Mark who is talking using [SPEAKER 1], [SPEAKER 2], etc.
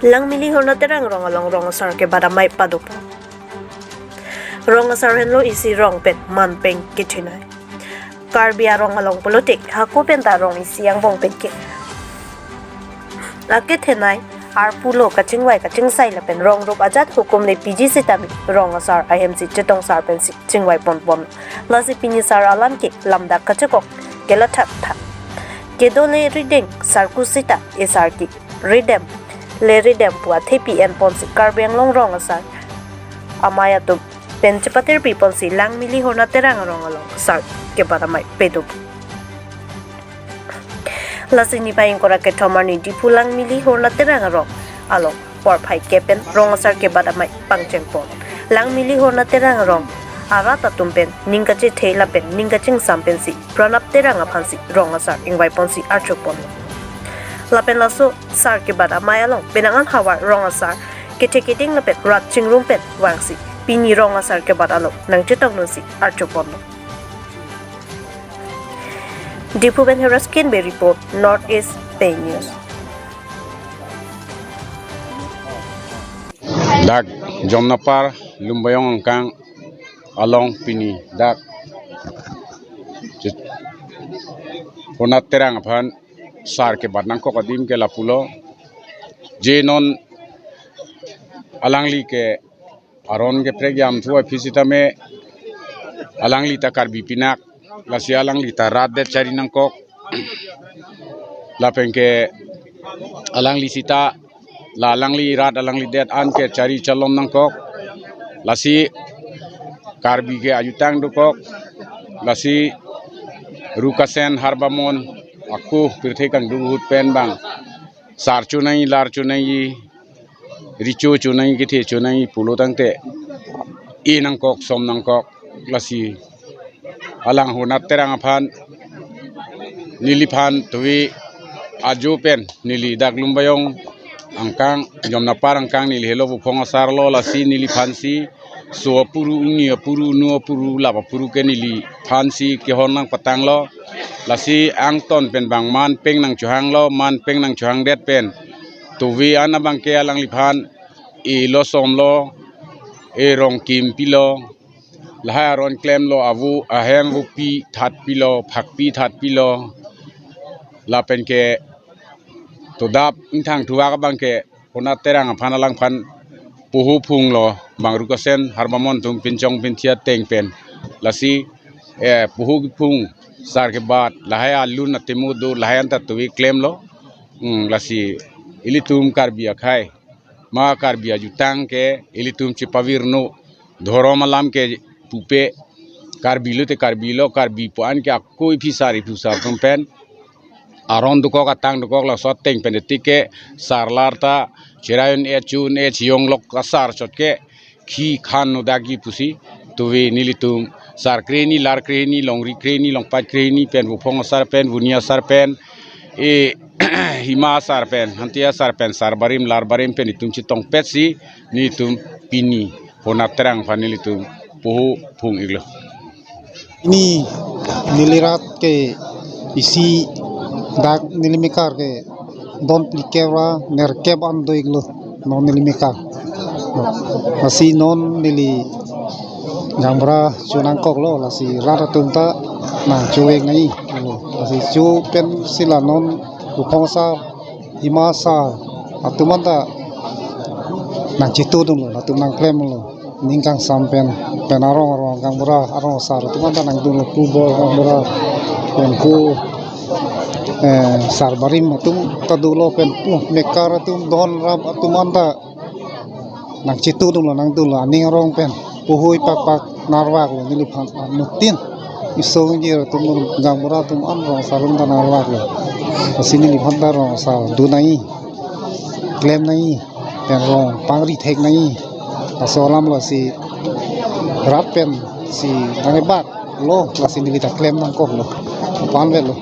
[SPEAKER 1] lang mili horna terang rong along rong sar ke bada mai padupo rong sar henlo isi rong pet man peng kitchinai karbia rong along politik haku penta rong isi yang bong pet ke lake thenai ar pulo kaching wai kaching sai la pen rong rup ajat hukum le pg sitami rong sar imc chetong sar pen si chingwai pon pon la si pini sar alam ke lamda kachakok kela that tha kedole reading sar kusita esar ki redem le redem puat thepi en pon si karbiang long rong sar amaya to penchapatir people si lang mili horna terang rong along sar ke baramai pedu lasini paing kora ke thomani dipulang mili horna terang rong along por phai kepen rong sar ke baramai pangcheng pon lang mili horna terang rong arata tumpen ningkache thela pen ningkaching sampen si pranap terang aphansi rong sar ingwai pon si archopon lapen laso sar ke baramai along penangan hawa rong sar keteketing lapet rat chingrum pen wangsi pini rong asar ke bat alo nang chetong no si archopon Dipu Ben Heraskin be report Northeast Bay News
[SPEAKER 2] dak jomnapar lumbayong kang along pini dak ponat terang phan sar ke bat nang ko kadim ke lapulo jenon alangli ke aron ke program thua fisita me alangli ta karbi pinak lasi alangli ta rat de chari nang kok lapen ke alangli sita la alangli rat alangli det an ke chari chalom nang kok lasi karbi ke ajutang du kok lasi rukasen harbamon aku pirthe kang du hut pen bang sar chunai lar chunai richo chunai ke the chunai pulo tangte e nang kok som nang kok lasi alang hunat terang aphan nili phan tuwi aju pen nili daglum bayong angkang jomna parang kang nili helo bu phonga sarlo lasi nili phan si so puru ni puru nu puru la puru ke nili phan si ke honang patang lo lasi angton pen bang man peng nang chuhang lo man peng nang chuhang det pen tuwi anabang ke alang liphan e lo som lo e rong kim pilo laha ron klem lo avu aheng vu pi that pilo phak pi that pilo la pen ke to dap inthang thuwa ka bang ke ona terang phan alang phan puhu phung lo bang rukasen harbamon tum pinchong pinthia teng pen lasi e puhu phung sar ke bat laha alu na temu do laha anta tuwi klem lo lasi ilitum karbia khai ma karbia jutang ke ilitum chipavir no dhoromalam ke pupe karbilo karbi puan ke akoi phisari phusar pen aron duko katang duko la soteng penetike sarlarta chirayon e chun e chiong lok kasar chotke khi khan no dagi pusi tuwe nilitum sar kreni lar kreni longri kreni longpat kreni pen bufong sar pen bunia sar pen e hima sar pen hantia sar pen sar barim lar barim pen itum chitong petsi nitum pini ponat terang vanilitum puhu phung iglo
[SPEAKER 3] ini nilirat ke isi dak nilimikar ke don plikera nerkeb ando iglo non nilimikar masih non nili gamra chunang kok lo lasi rara tumta na cueng nai masih cu pen sila non upongsa himasa atumanta nang citu dulu atumang klem lo ningkang sampen penarong gamra arong sar atumanta nang dulu kubo gamra penku sar barim atum tadulo pen mekar atum don rab atumanta nang citu dulu nang dulu aning rong pen puhui pak narwak lo niliphan nutin isong jir atum gamra atum anrong sarung ta narwak lo asini niliphan darong sar dunai klem nai pen rong pangri thek nai asolam lo si rapen si tangebak lo lasi nilita klem nang kok lo panvel lo